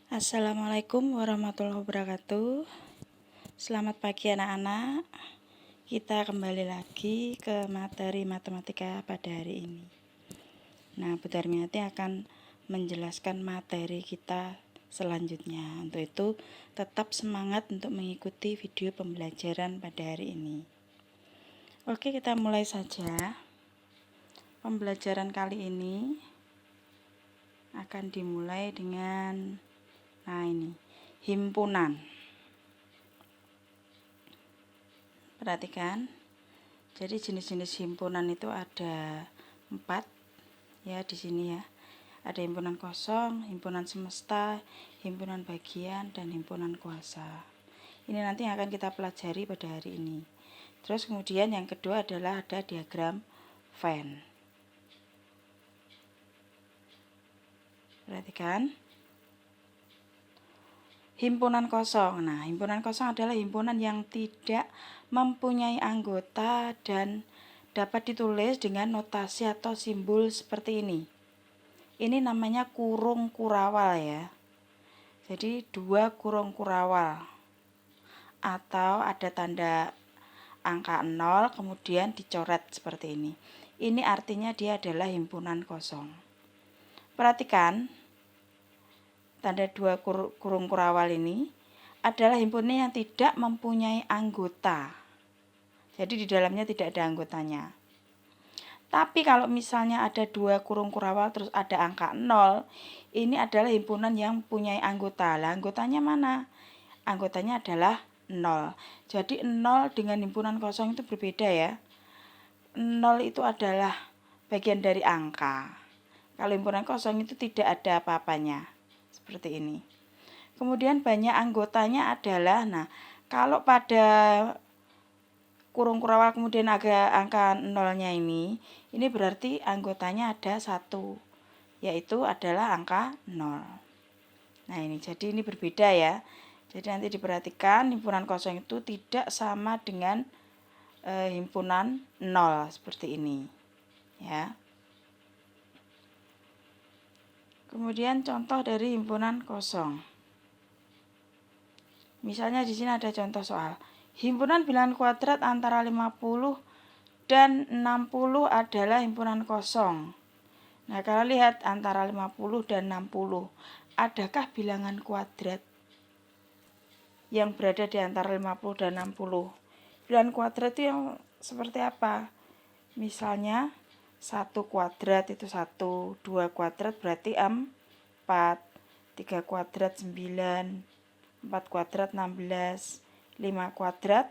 Assalamualaikum warahmatullahi wabarakatuh. Selamat pagi anak-anak. Kita kembali lagi ke materi matematika pada hari ini. Nah, Bu Darmiati akan menjelaskan materi kita selanjutnya. Untuk itu, tetap semangat untuk mengikuti video pembelajaran pada hari ini. Oke, kita mulai saja. Pembelajaran kali ini akan dimulai dengan himpunan. Perhatikan. Jadi jenis-jenis himpunan itu ada 4 ya di sini ya. Ada himpunan kosong, himpunan semesta, himpunan bagian, dan himpunan kuasa. Ini nanti yang akan kita pelajari pada hari ini. Terus kemudian yang kedua adalah ada diagram Venn. Perhatikan. Himpunan kosong. Nah, himpunan kosong adalah himpunan yang tidak mempunyai anggota dan dapat ditulis dengan notasi atau simbol seperti ini. Ini namanya kurung kurawal ya. Jadi 2 kurung kurawal. Atau ada tanda angka 0 kemudian dicoret seperti ini. Ini artinya dia adalah himpunan kosong. Perhatikan. Tanda 2 kurung kurawal ini adalah himpunan yang tidak mempunyai anggota. Jadi di dalamnya tidak ada anggotanya. Tapi kalau misalnya ada 2 kurung kurawal terus ada angka 0, ini adalah himpunan yang mempunyai anggota. Lah, anggotanya mana? Anggotanya adalah 0. Jadi 0 dengan himpunan kosong itu berbeda ya. 0 itu adalah bagian dari angka. Kalau himpunan kosong itu tidak ada apa-apanya. Seperti ini. Kemudian banyak anggotanya adalah, kalau pada kurung kurawal kemudian ada angka 0-nya ini berarti anggotanya ada 1, yaitu adalah angka 0. Nah ini, jadi ini berbeda ya. Jadi nanti diperhatikan himpunan kosong itu tidak sama dengan himpunan 0 seperti ini. Ya. Kemudian contoh dari himpunan kosong. Misalnya di sini ada contoh soal. Himpunan bilangan kuadrat antara 50 dan 60 adalah himpunan kosong. Nah, kalau lihat antara 50 dan 60, adakah bilangan kuadrat yang berada di antara 50 dan 60? Bilangan kuadrat itu yang seperti apa? Misalnya 1 kuadrat itu 1, 2 kuadrat berarti 4, 3 kuadrat 9, 4 kuadrat 16, 5 kuadrat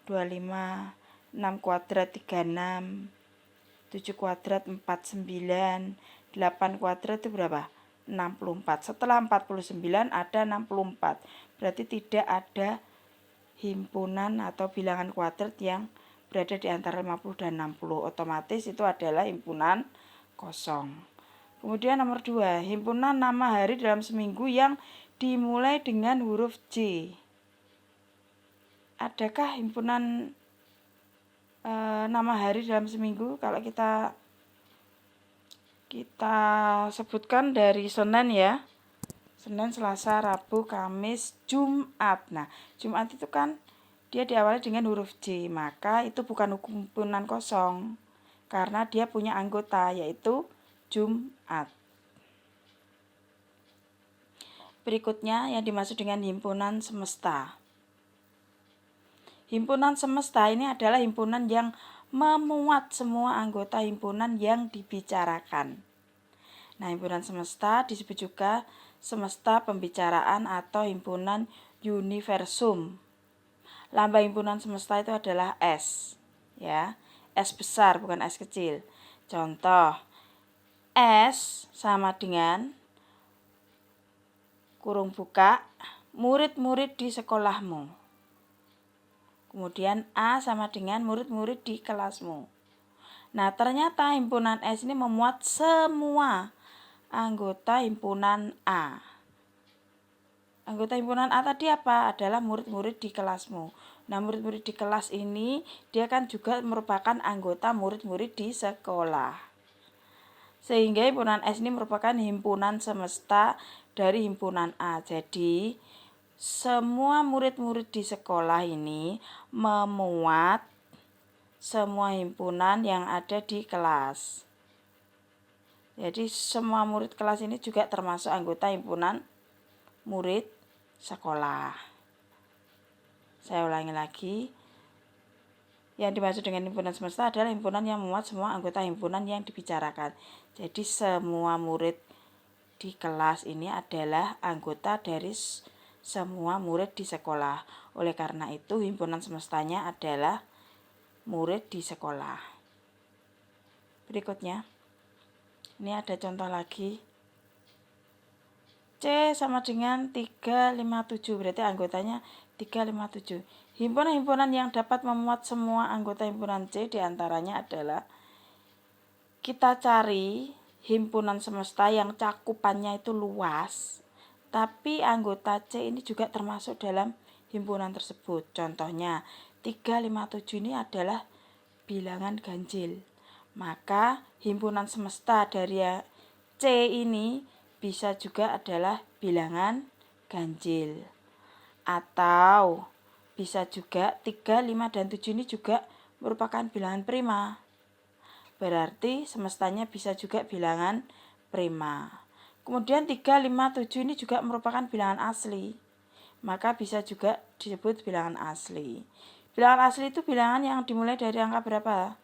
25, 6 kuadrat 36, 7 kuadrat 49, 8 kuadrat itu berapa? 64. Setelah 49 ada 64. Berarti tidak ada himpunan atau bilangan kuadrat yang berada di antara 50 dan 60. Otomatis itu adalah himpunan kosong. Kemudian nomor 2, himpunan nama hari dalam seminggu yang dimulai dengan huruf J. Adakah himpunan nama hari dalam seminggu? Kalau kita sebutkan dari Senin ya. Senin, Selasa, Rabu, Kamis, Jumat. Nah, Jumat itu kan dia diawali dengan huruf J, maka itu bukan himpunan kosong karena dia punya anggota yaitu Jumat. Berikutnya yang dimaksud dengan himpunan semesta. Himpunan semesta ini adalah himpunan yang memuat semua anggota himpunan yang dibicarakan. Nah, himpunan semesta disebut juga semesta pembicaraan atau himpunan universum. Lambang himpunan semesta itu adalah S, ya. S besar bukan S kecil. Contoh, S sama dengan kurung buka murid-murid di sekolahmu. Kemudian A sama dengan murid-murid di kelasmu. Nah, ternyata himpunan S ini memuat semua anggota himpunan A. Anggota himpunan A tadi apa? Adalah murid-murid di kelasmu. Nah, murid-murid di kelas ini dia kan juga merupakan anggota murid-murid di sekolah. Sehingga himpunan S ini merupakan himpunan semesta dari himpunan A. Jadi semua murid-murid di sekolah ini memuat semua himpunan yang ada di kelas. Jadi semua murid kelas ini juga termasuk anggota himpunan murid sekolah. Saya ulangi lagi. Yang dimaksud dengan himpunan semesta adalah himpunan yang memuat semua anggota himpunan yang dibicarakan. Jadi semua murid di kelas ini adalah anggota dari semua murid di sekolah. Oleh karena itu himpunan semestanya adalah murid di sekolah. Berikutnya, ini ada contoh lagi. C sama dengan 357, berarti anggotanya 357. Himpunan-himpunan yang dapat memuat semua anggota himpunan C diantaranya adalah kita cari himpunan semesta yang cakupannya itu luas, tapi anggota C ini juga termasuk dalam himpunan tersebut. Contohnya 357 ini adalah bilangan ganjil. Maka himpunan semesta dari C ini bisa juga adalah bilangan ganjil. Atau bisa juga 3, 5, dan 7 ini juga merupakan bilangan prima. Berarti semestanya bisa juga bilangan prima. Kemudian 3, 5, 7 ini juga merupakan bilangan asli. Maka bisa juga disebut bilangan asli. Bilangan asli itu bilangan yang dimulai dari angka berapa?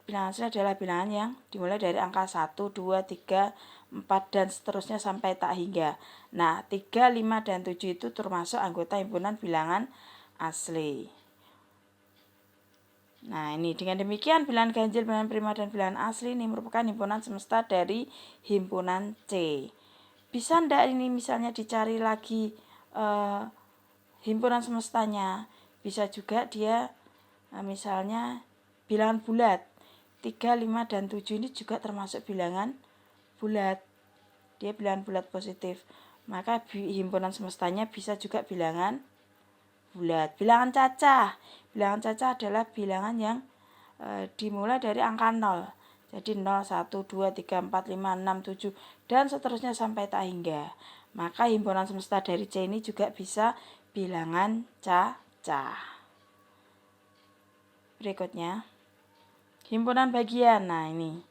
Bilangan asli adalah bilangan yang dimulai dari angka 1, 2, 3, 4, dan seterusnya sampai tak hingga. Nah, 3, 5, dan 7 itu termasuk anggota himpunan bilangan asli. Nah, ini dengan demikian bilangan ganjil, bilangan prima, dan bilangan asli ini merupakan himpunan semesta dari himpunan C. Bisa ndak ini misalnya dicari lagi himpunan semestanya? Bisa juga dia misalnya bilangan bulat. 3, 5, dan 7 ini juga termasuk bilangan bulat. Dia bilangan bulat positif. Maka himpunan semestanya bisa juga bilangan bulat. Bilangan cacah. Bilangan cacah adalah bilangan yang dimulai dari angka 0. Jadi 0, 1, 2, 3, 4, 5, 6, 7, dan seterusnya sampai tak hingga. Maka himpunan semesta dari C ini juga bisa bilangan cacah. Berikutnya, himpunan bagian. Nah, ini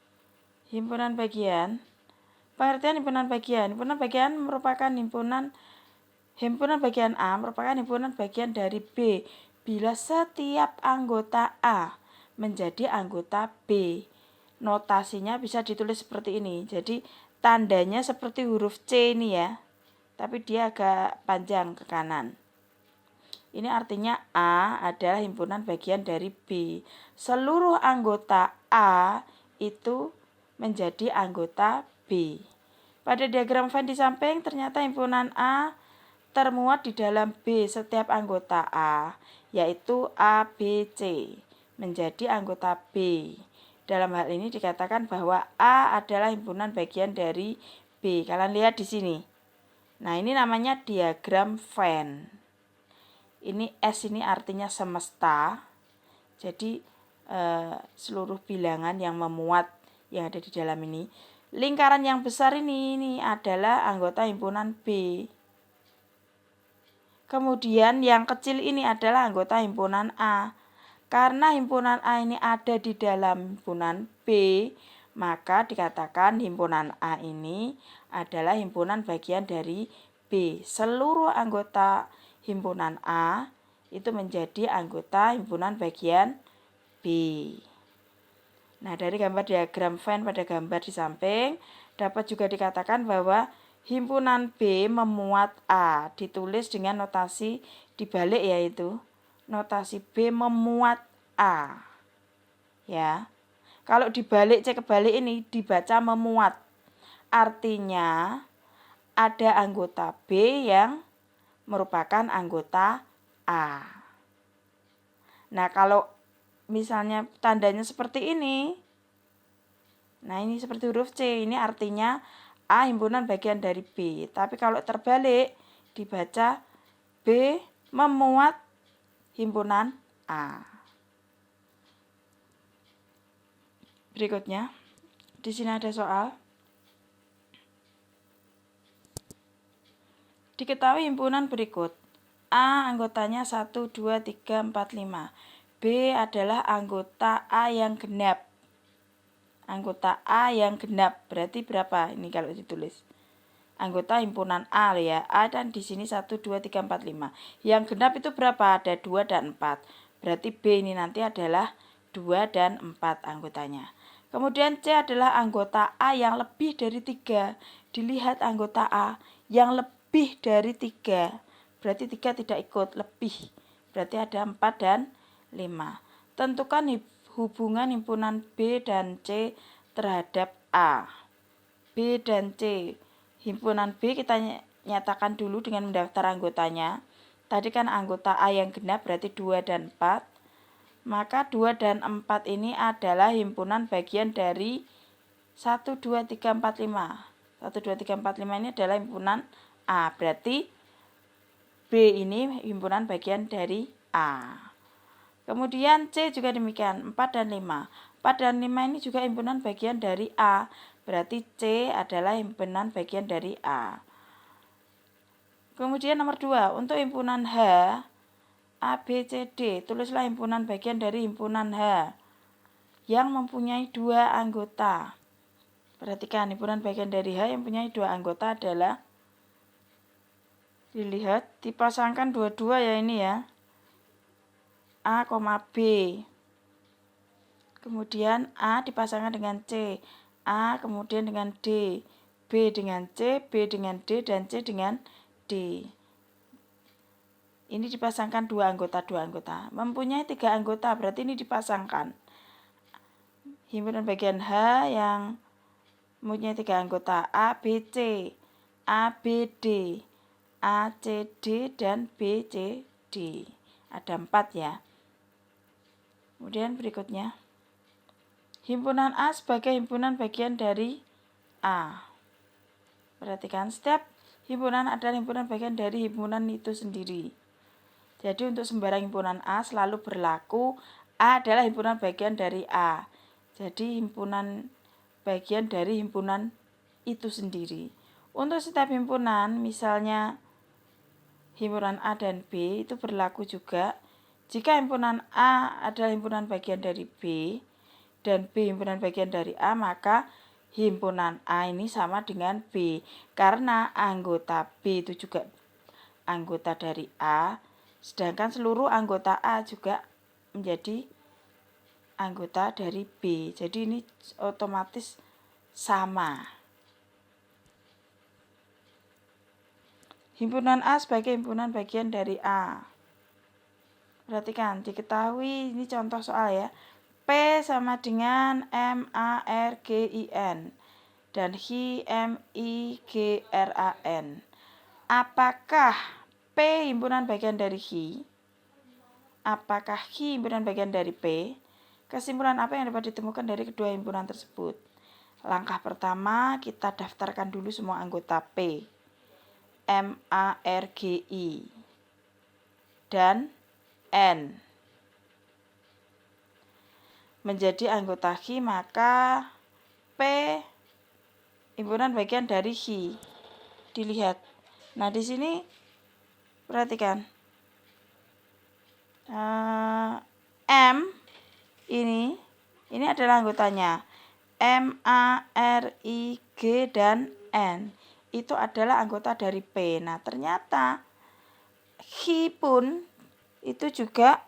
himpunan bagian. Pengertian himpunan bagian. Himpunan bagian merupakan himpunan bagian A merupakan himpunan bagian dari B bila setiap anggota A menjadi anggota B. Notasinya bisa ditulis seperti ini. Jadi tandanya seperti huruf C ini ya. Tapi dia agak panjang ke kanan. Ini artinya A adalah himpunan bagian dari B. Seluruh anggota A itu menjadi anggota B. Pada diagram Venn di samping ternyata himpunan A termuat di dalam B setiap anggota A, yaitu A, B, C, menjadi anggota B. Dalam hal ini dikatakan bahwa A adalah himpunan bagian dari B. Kalian lihat di sini. Nah, ini namanya diagram Venn. Ini S ini artinya semesta. Jadi seluruh bilangan yang memuat yang ada di dalam ini. Lingkaran yang besar ini adalah anggota himpunan B. Kemudian yang kecil ini adalah anggota himpunan A. Karena himpunan A ini ada di dalam himpunan B, maka dikatakan himpunan A ini adalah himpunan bagian dari B. Seluruh anggota himpunan A itu menjadi anggota himpunan bagian B. Nah, dari gambar diagram Venn pada gambar di samping dapat juga dikatakan bahwa himpunan B memuat A, ditulis dengan notasi dibalik yaitu notasi B memuat A. Ya. Kalau dibalik C kebalik ini dibaca memuat. Artinya ada anggota B yang merupakan anggota A. Nah, kalau misalnya tandanya seperti ini, nah ini seperti huruf C, ini artinya A himpunan bagian dari B. Tapi kalau terbalik dibaca B memuat himpunan A. Berikutnya, di sini ada soal. Diketahui himpunan berikut. A anggotanya 1, 2, 3, 4, 5. B adalah anggota A yang genap. Anggota A yang genap berarti berapa ini kalau ditulis? Anggota himpunan A ya. A dan di sini 1, 2, 3, 4, 5. Yang genap itu berapa? Ada 2 dan 4. Berarti B ini nanti adalah 2 dan 4 anggotanya. Kemudian C adalah anggota A yang lebih dari 3. Dilihat anggota A yang lebih dari 3. Berarti 3 tidak ikut, lebih. Berarti ada 4 dan 5. Tentukan hubungan himpunan B dan C terhadap A. B dan C. Himpunan B kita nyatakan dulu dengan mendaftar anggotanya. Tadi kan anggota A yang genap berarti 2 dan 4. Maka 2 dan 4 ini adalah himpunan bagian dari 1, 2, 3, 4, 5. 1, 2, 3, 4, 5 ini adalah himpunan A. Berarti B ini himpunan bagian dari A. Kemudian C juga demikian, 4 dan 5. 4 dan 5 ini juga himpunan bagian dari A. Berarti C adalah himpunan bagian dari A. Kemudian nomor 2, untuk himpunan H, A, B, C, D, tulislah himpunan bagian dari himpunan H yang mempunyai 2 anggota. Perhatikan, himpunan bagian dari H yang mempunyai 2 anggota adalah, dilihat, dipasangkan dua-dua ya ini ya, A, B. Kemudian A dipasangkan dengan C, A kemudian dengan D, B dengan C, B dengan D, dan C dengan D. Ini dipasangkan dua anggota. Mempunyai 3 anggota, berarti ini dipasangkan. Himpunan bagian H yang mempunyai 3 anggota, A, B, C, A, B, D, A, C, D, dan B, C, D. Ada 4 ya. Kemudian berikutnya, himpunan A sebagai himpunan bagian dari A. Perhatikan, setiap himpunan adalah himpunan bagian dari himpunan itu sendiri. Jadi untuk sembarang himpunan A selalu berlaku A adalah himpunan bagian dari A. Jadi himpunan bagian dari himpunan itu sendiri. Untuk setiap himpunan, misalnya himpunan A dan B, itu berlaku juga jika himpunan A adalah himpunan bagian dari B dan B himpunan bagian dari A, maka himpunan A ini sama dengan B. Karena anggota B itu juga anggota dari A, sedangkan seluruh anggota A juga menjadi anggota dari B. Jadi ini otomatis sama. Himpunan A sebagai himpunan bagian dari A. Perhatikan, diketahui ini contoh soal ya. P sama dengan MARGIN dan HIMIGRAN. Apakah P himpunan bagian dari Hi? Apakah Hi himpunan bagian dari P? Kesimpulan apa yang dapat ditemukan dari kedua himpunan tersebut? Langkah pertama, kita daftarkan dulu semua anggota P. MARGI dan N menjadi anggota Hi, maka P himpunan bagian dari Hi. Dilihat. Nah, di sini perhatikan. M ini adalah anggotanya. MARIG dan N itu adalah anggota dari P. Nah, ternyata Hi pun itu juga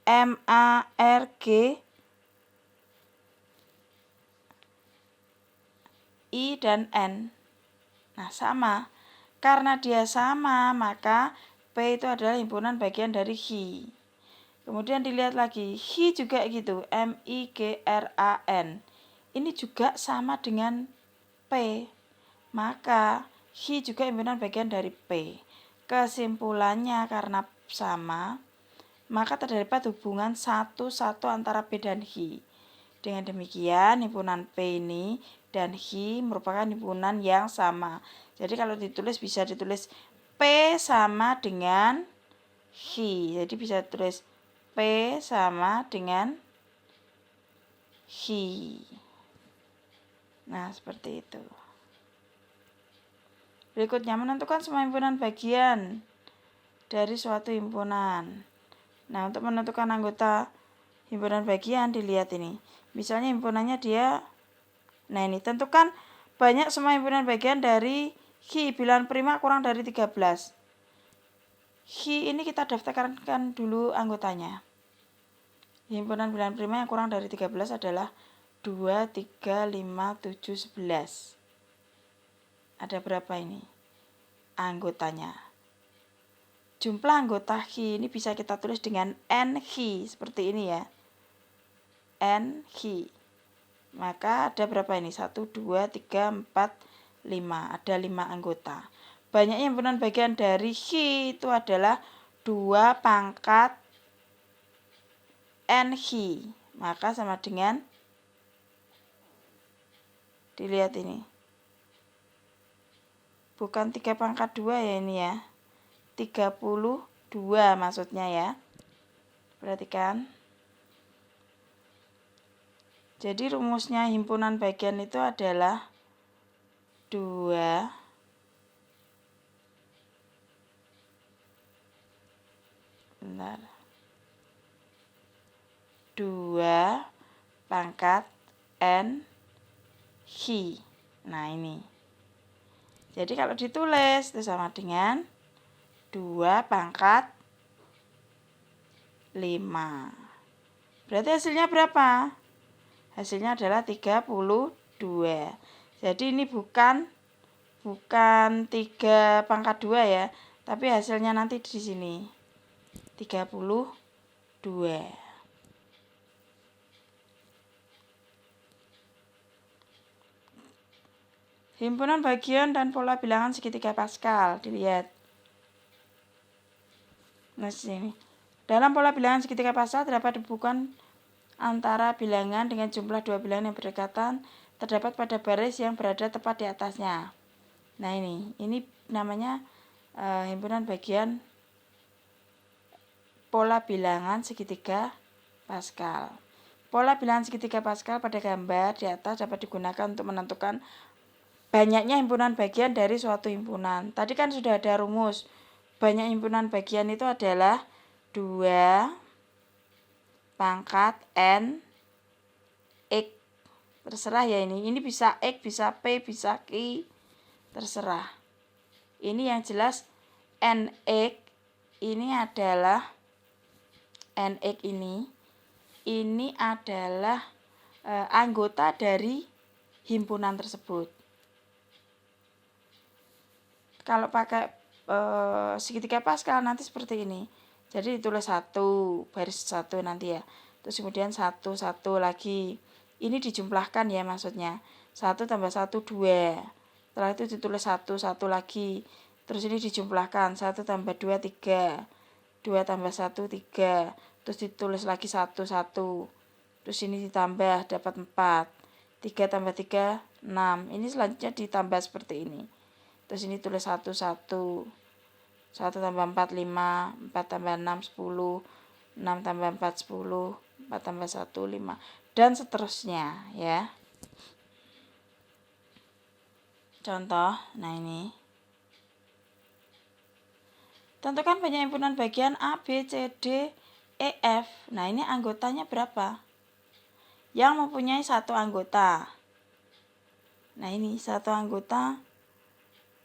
MARG I dan N. Nah, sama. Karena dia sama, maka P itu adalah himpunan bagian dari Hi. Kemudian dilihat lagi, Hi juga gitu, MIGRAN. Ini juga sama dengan P. Maka Hi juga himpunan bagian dari P. Kesimpulannya, karena sama, maka terdapat hubungan satu-satu antara P dan Hi. Dengan demikian, himpunan P ini dan Hi merupakan himpunan yang sama. Jadi kalau ditulis bisa ditulis P sama dengan Hi. Jadi bisa tulis P sama dengan Hi. Nah, seperti itu. Berikutnya, menentukan semua himpunan bagian dari suatu himpunan. Nah, untuk menentukan anggota himpunan bagian, dilihat ini. Misalnya himpunannya dia, nah ini, tentukan banyak semua himpunan bagian dari Hi bilangan prima kurang dari 13. Hi ini kita daftarkan dulu anggotanya. Himpunan bilangan prima yang kurang dari 13 adalah 2, 3, 5, 7, 11. Ada berapa ini anggotanya? Jumlah anggota Hi ini bisa kita tulis dengan N Hi, seperti ini ya. N Hi. Maka ada berapa ini? 1, 2, 3, 4, 5. Ada 5 anggota. Banyaknya himpunan bagian dari Hi itu adalah 2 pangkat N Hi. Maka sama dengan, dilihat ini. Bukan 3 pangkat 2 ya ini ya. 32 maksudnya ya. Perhatikan. Jadi rumusnya himpunan bagian itu adalah 2 pangkat N Hi. Nah ini. Jadi kalau ditulis itu sama dengan 2 pangkat 5. Berarti hasilnya berapa? Hasilnya adalah 32. Jadi ini bukan 3 pangkat 2 ya, tapi hasilnya nanti di sini 32. Himpunan bagian dan pola bilangan segitiga Pascal, dilihat. Nah, sini. Dalam pola bilangan segitiga Pascal terdapat hubungan antara bilangan dengan jumlah dua bilangan yang berdekatan terdapat pada baris yang berada tepat di atasnya. Nah, ini namanya himpunan bagian pola bilangan segitiga Pascal. Pola bilangan segitiga Pascal pada gambar di atas dapat digunakan untuk menentukan banyaknya himpunan bagian dari suatu himpunan. Tadi kan sudah ada rumus. Banyak himpunan bagian itu adalah 2 pangkat N X. Terserah ya ini. Ini bisa X, bisa P, bisa Q. Terserah. Ini yang jelas NX ini adalah NX ini adalah anggota dari himpunan tersebut. Kalau pakai segitiga Pascal nanti seperti ini. Jadi ditulis 1, baris 1 nanti ya. Terus kemudian 1 lagi. Ini dijumlahkan ya maksudnya. 1 tambah 1 2. Setelah itu ditulis 1 lagi. Terus ini dijumlahkan 1 tambah 2 3. 2 tambah 1 3. Terus ditulis lagi 1 Terus ini ditambah dapat 4. 3 tambah 3 6. Ini selanjutnya ditambah seperti ini. Terus ini tulis 1 1 tambah 4 5, 4 tambah 6 10, 6 tambah 4 10, 4 tambah 1 5, dan seterusnya ya. Contoh, nah ini. Tentukan banyak himpunan bagian A, B, C, D, E, F. Nah ini anggotanya berapa? Yang mempunyai 1 anggota. Nah ini 1 anggota.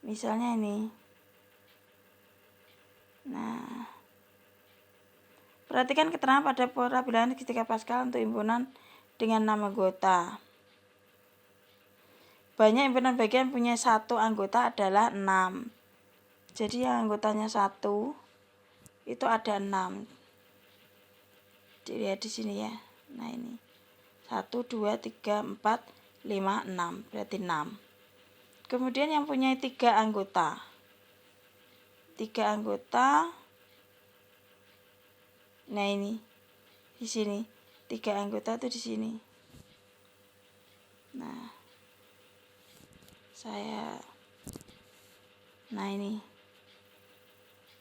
Misalnya ini. Nah, perhatikan keterangan pada pola bilangan segitiga Pascal untuk himpunan dengan 6 anggota. Banyak himpunan bagian punya 1 anggota adalah 6. Jadi yang anggotanya 1 itu ada 6. Dilihat di sini ya. Nah ini 1, 2, 3, 4, 5, 6. Berarti 6. Kemudian yang punya 3 anggota. 3 anggota. Nah ini di sini 3 anggota itu di sini. Nah ini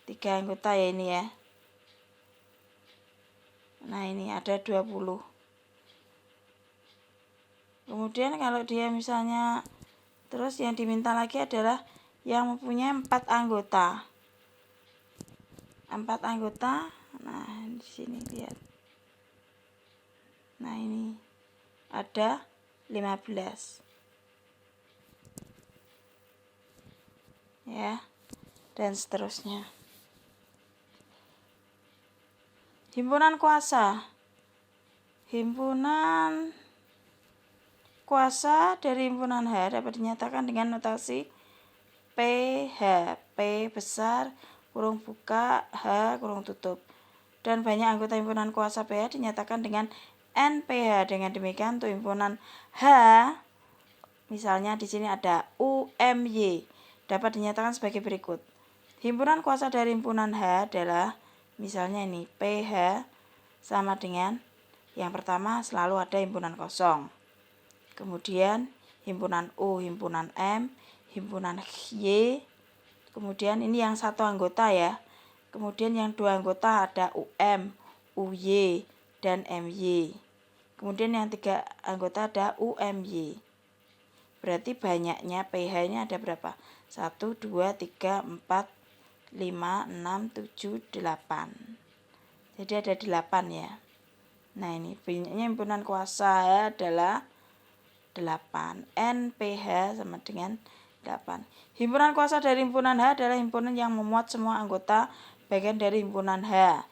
3 anggota ya ini ya. Nah ini ada 20. Kemudian kalau dia misalnya terus yang diminta lagi adalah yang mempunyai 4 anggota. 4 anggota. Nah, di sini lihat. Nah, ini ada 15. Ya. Dan seterusnya. Himpunan kuasa. Himpunan kuasa dari himpunan H dapat dinyatakan dengan notasi PH. P besar, kurung buka, H kurung tutup. Dan banyak anggota himpunan kuasa PH dinyatakan dengan NPH. Dengan demikian untuk himpunan H, misalnya di sini ada UMY, dapat dinyatakan sebagai berikut. Himpunan kuasa dari himpunan H adalah, misalnya ini, PH sama dengan yang pertama selalu ada himpunan kosong. Kemudian himpunan U, himpunan M, himpunan Y. Kemudian ini yang satu anggota ya. Kemudian yang dua anggota ada UM, UY, dan MY. Kemudian yang tiga anggota ada UMY. Berarti banyaknya PH-nya ada berapa? 1, 2, 3, 4, 5, 6, 7, 8. Jadi ada 8 ya. Nah ini banyaknya himpunan kuasa adalah 8. NPH sama dengan 8. Himpunan kuasa dari himpunan H adalah himpunan yang memuat semua anggota bagian dari himpunan H.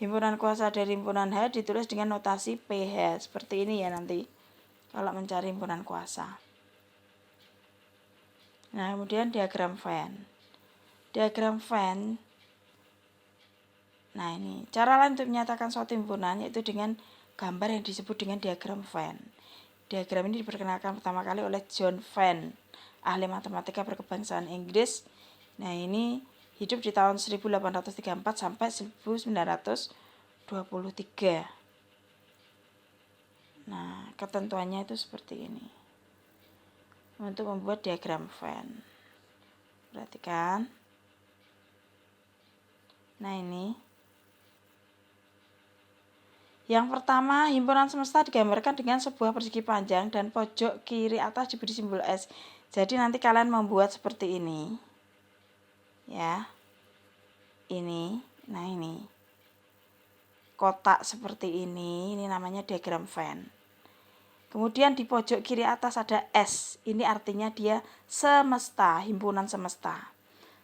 Himpunan kuasa dari himpunan H ditulis dengan notasi PH. Seperti ini ya nanti kalau mencari himpunan kuasa. Nah kemudian diagram Venn. Diagram Venn. Nah ini cara lain untuk menyatakan suatu himpunan yaitu dengan gambar yang disebut dengan diagram Venn. Diagram ini diperkenalkan pertama kali oleh John Venn, ahli matematika berkebangsaan Inggris. Nah ini hidup di tahun 1834 sampai 1923. Nah ketentuannya itu seperti ini untuk membuat diagram Venn. Perhatikan. Nah ini. Yang pertama, himpunan semesta digambarkan dengan sebuah persegi panjang dan pojok kiri atas diberi simbol S. Jadi nanti kalian membuat seperti ini. Ya. Ini, nah ini. Kotak seperti ini namanya diagram Venn. Kemudian di pojok kiri atas ada S. Ini artinya dia semesta, himpunan semesta.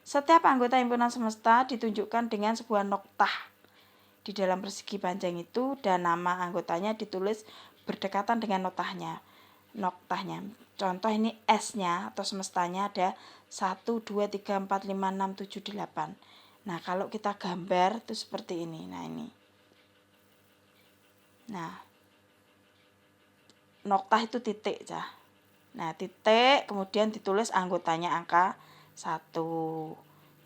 Setiap anggota himpunan semesta ditunjukkan dengan sebuah noktah di dalam persegi panjang itu, dan nama anggotanya ditulis berdekatan dengan noktahnya. Contoh ini S-nya atau semestanya ada 1, 2, 3, 4, 5, 6, 7, 8. Nah kalau kita gambar itu seperti ini. Nah ini. Nah noktah itu titik ya. Nah titik kemudian ditulis anggotanya angka 1,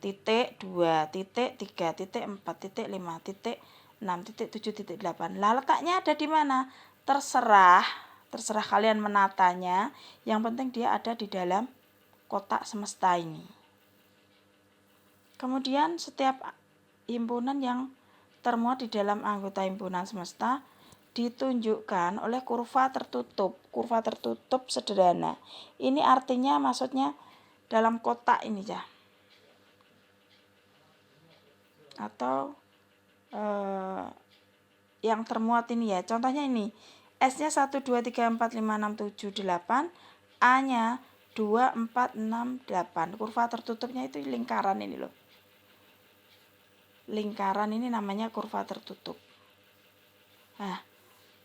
titik 2, titik 3, titik 4, titik 5, titik 6, titik 7, titik 8. Lah letaknya ada di mana? Terserah kalian menatanya. Yang penting dia ada di dalam kotak semesta ini. Kemudian setiap himpunan yang termuat di dalam anggota himpunan semesta ditunjukkan oleh kurva tertutup. Kurva tertutup sederhana. Ini artinya maksudnya dalam kotak ini ya. Atau yang termuat ini ya. Contohnya ini. S-nya 1, 2, 3, 4, 5, 6, 7, 8. A-nya 2, 4, 6, 8. Kurva tertutupnya itu lingkaran ini loh. Lingkaran ini namanya kurva tertutup. Nah,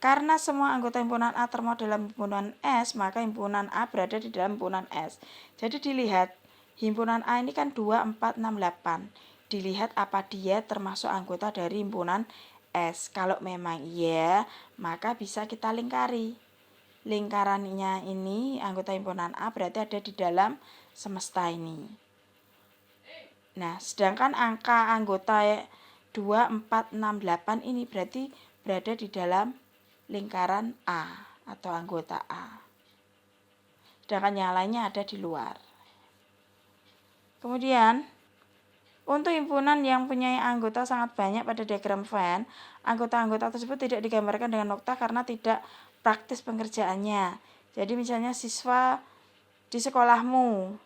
karena semua anggota himpunan A termuat dalam himpunan S, maka himpunan A berada di dalam himpunan S. Jadi dilihat, himpunan A ini kan 2, 4, 6, 8. Dilihat apa dia termasuk anggota dari himpunan S. Kalau memang iya, maka bisa kita lingkari. Lingkarannya ini, anggota himpunan A berarti ada di dalam semesta ini. Nah, sedangkan angka anggota 2, 4, 6, 8 ini berarti berada di dalam lingkaran A atau anggota A. Sedangkan yang lainnya ada di luar. Kemudian, untuk himpunan yang punya anggota sangat banyak pada diagram Venn, anggota-anggota tersebut tidak digambarkan dengan noktah karena tidak praktis pengerjaannya. Jadi misalnya siswa di sekolahmu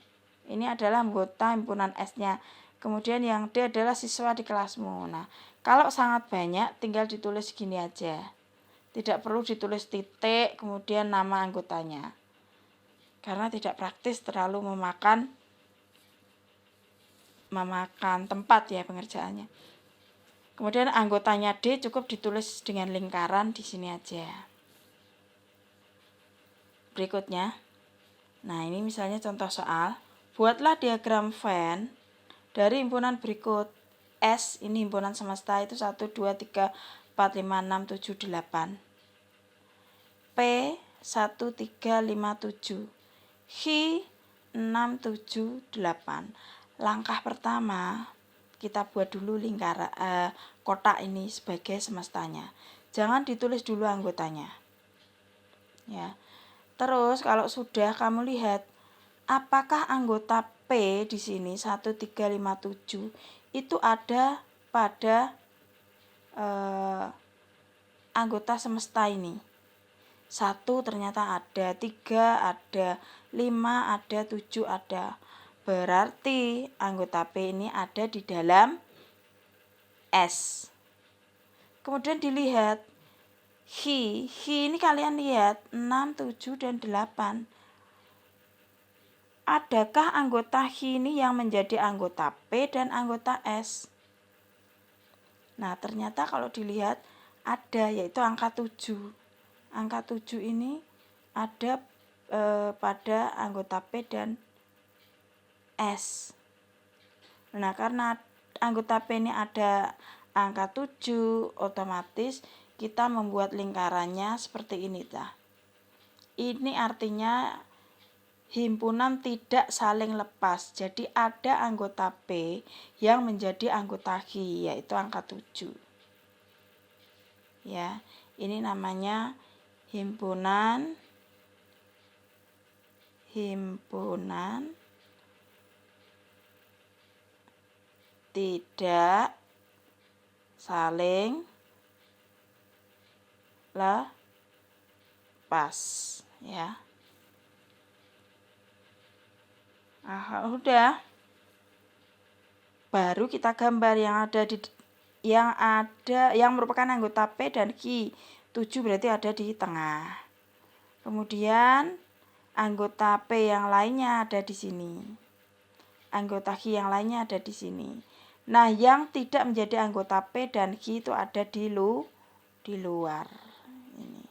Ini adalah anggota himpunan S-nya. Kemudian yang D adalah siswa di kelasmu. Nah, kalau sangat banyak tinggal ditulis gini aja. Tidak perlu ditulis titik kemudian nama anggotanya. Karena tidak praktis, terlalu memakan tempat ya pengerjaannya. Kemudian anggotanya D cukup ditulis dengan lingkaran di sini aja. Berikutnya. Nah, ini misalnya contoh soal. Buatlah diagram Venn dari himpunan berikut. S ini himpunan semesta itu 1, 2, 3, 4, 5, 6, 7, 8. P 1, 3, 5, 7. H 6, 7, 8. Langkah pertama kita buat dulu kotak ini sebagai semestanya. Jangan ditulis dulu anggotanya. Ya. Terus kalau sudah kamu lihat apakah anggota P di sini 1, 3, 5, 7 itu ada pada anggota semesta ini. 1 ternyata ada, 3 ada, 5 ada, 7 ada. Berarti anggota P ini ada di dalam S. Kemudian dilihat H ini kalian lihat 6, 7, dan 8. Adakah anggota H ini yang menjadi anggota P dan anggota S? Nah, ternyata kalau dilihat ada, yaitu angka 7. Angka 7 ini ada pada anggota P dan S. Nah, karena anggota P ini ada angka 7, otomatis kita membuat lingkarannya seperti ini. Ini artinya himpunan tidak saling lepas. Jadi ada anggota P yang menjadi anggota H, yaitu angka 7. Ya, ini namanya himpunan tidak saling lepas, ya. Udah. Baru kita gambar yang merupakan anggota P dan Q. 7 berarti ada di tengah. Kemudian anggota P yang lainnya ada di sini. Anggota Q yang lainnya ada di sini. Nah, yang tidak menjadi anggota P dan Q itu ada di luar. Ini.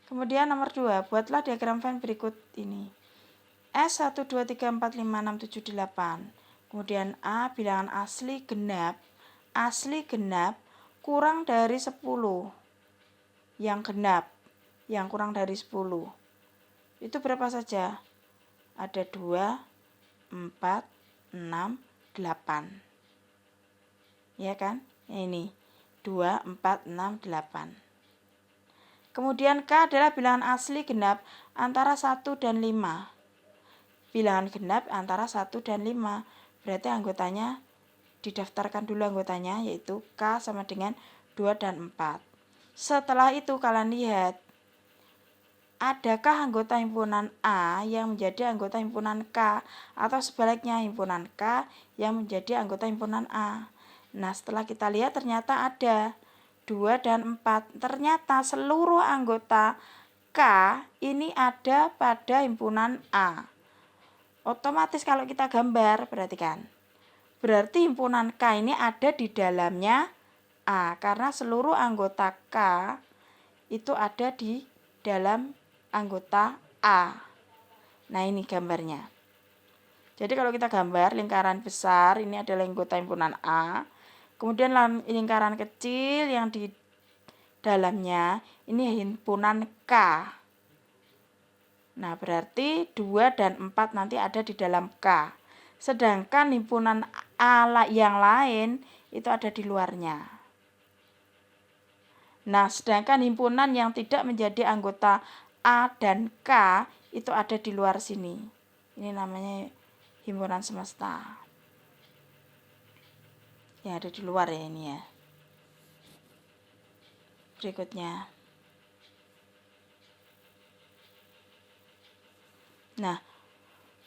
Kemudian nomor 2, buatlah diagram Venn berikut ini. S 1, 2, 3, 4, 5, 6, 7, 8. Kemudian A bilangan asli genap kurang dari 10. Yang genap, yang kurang dari 10. Itu berapa saja? Ada 2, 4, 6, 8. Ya kan? Ini 2, 4, 6, 8. Kemudian K adalah bilangan asli genap antara 1 dan 5. Bilangan genap antara 1 dan 5. Berarti anggotanya didaftarkan dulu anggotanya, yaitu K sama dengan 2 dan 4. Setelah itu kalian lihat, adakah anggota himpunan A yang menjadi anggota himpunan K, atau sebaliknya himpunan K yang menjadi anggota himpunan A. Nah, setelah kita lihat ternyata ada 2 dan 4. Ternyata seluruh anggota K ini ada pada himpunan A. Otomatis kalau kita gambar, perhatikan. Berarti himpunan K ini ada di dalamnya A, karena seluruh anggota K itu ada di dalam anggota A. Nah, ini gambarnya. Jadi kalau kita gambar lingkaran besar, ini adalah anggota himpunan A. Kemudian lingkaran kecil yang di dalamnya ini himpunan K. Nah, berarti 2 dan 4 nanti ada di dalam K. Sedangkan himpunan A yang lain itu ada di luarnya. Nah, sedangkan himpunan yang tidak menjadi anggota A dan K itu ada di luar sini. Ini namanya himpunan semesta. Yang ada di luar ya ini ya. Berikutnya. Nah,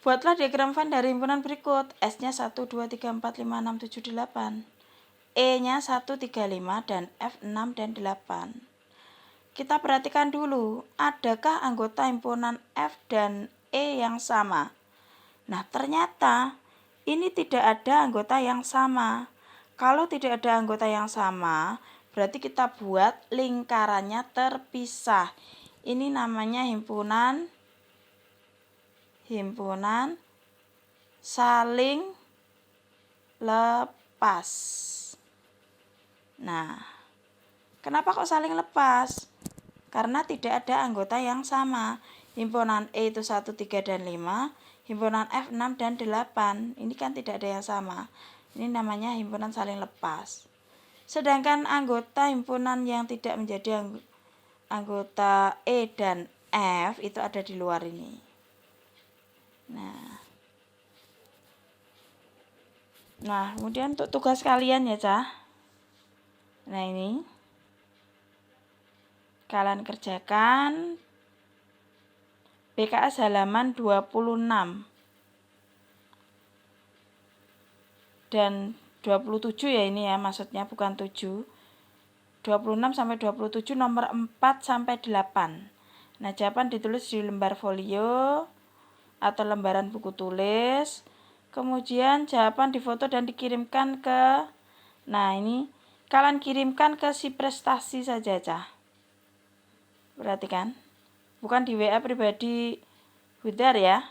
Buatlah diagram Venn dari himpunan berikut. S-nya 1, 2, 3, 4, 5, 6, 7, 8. E-nya 1, 3, 5, dan F 6 dan 8. Kita perhatikan dulu, adakah anggota himpunan F dan E yang sama? Nah, ternyata ini tidak ada anggota yang sama. Kalau tidak ada anggota yang sama, berarti kita buat lingkarannya terpisah. Ini namanya himpunan saling lepas. Nah, kenapa kok saling lepas? Karena tidak ada anggota yang sama. Himpunan E itu 1, 3, dan 5. Himpunan F 6 dan 8. Ini kan tidak ada yang sama. Ini namanya himpunan saling lepas. Sedangkan anggota himpunan yang tidak menjadi anggota E dan F itu ada di luar ini. Nah, kemudian untuk tugas kalian ya, Cah. Nah, ini kalian kerjakan BKS halaman 26 dan 27 ya ini ya, maksudnya bukan 7. 26 sampai 27 nomor 4 sampai 8. Nah, jawaban ditulis di lembar folio atau lembaran buku tulis. Kemudian jawaban difoto dan dikirimkan ke, nah ini kalian kirimkan ke si prestasi saja, Cah. Perhatikan, bukan di WA pribadi Hudar ya,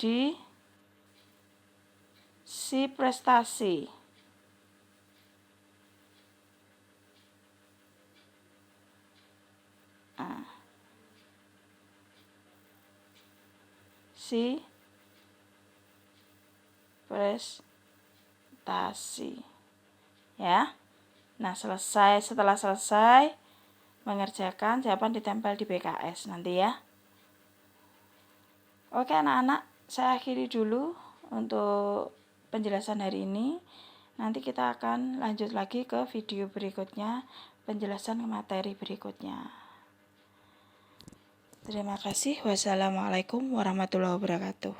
di si prestasi. Si prestasi ya. Nah, setelah selesai mengerjakan, jawaban ditempel di BKS nanti ya. Oke anak-anak, saya akhiri dulu untuk penjelasan hari ini. Nanti kita akan lanjut lagi ke video berikutnya, penjelasan materi berikutnya. Terima kasih. Wassalamualaikum warahmatullahi wabarakatuh.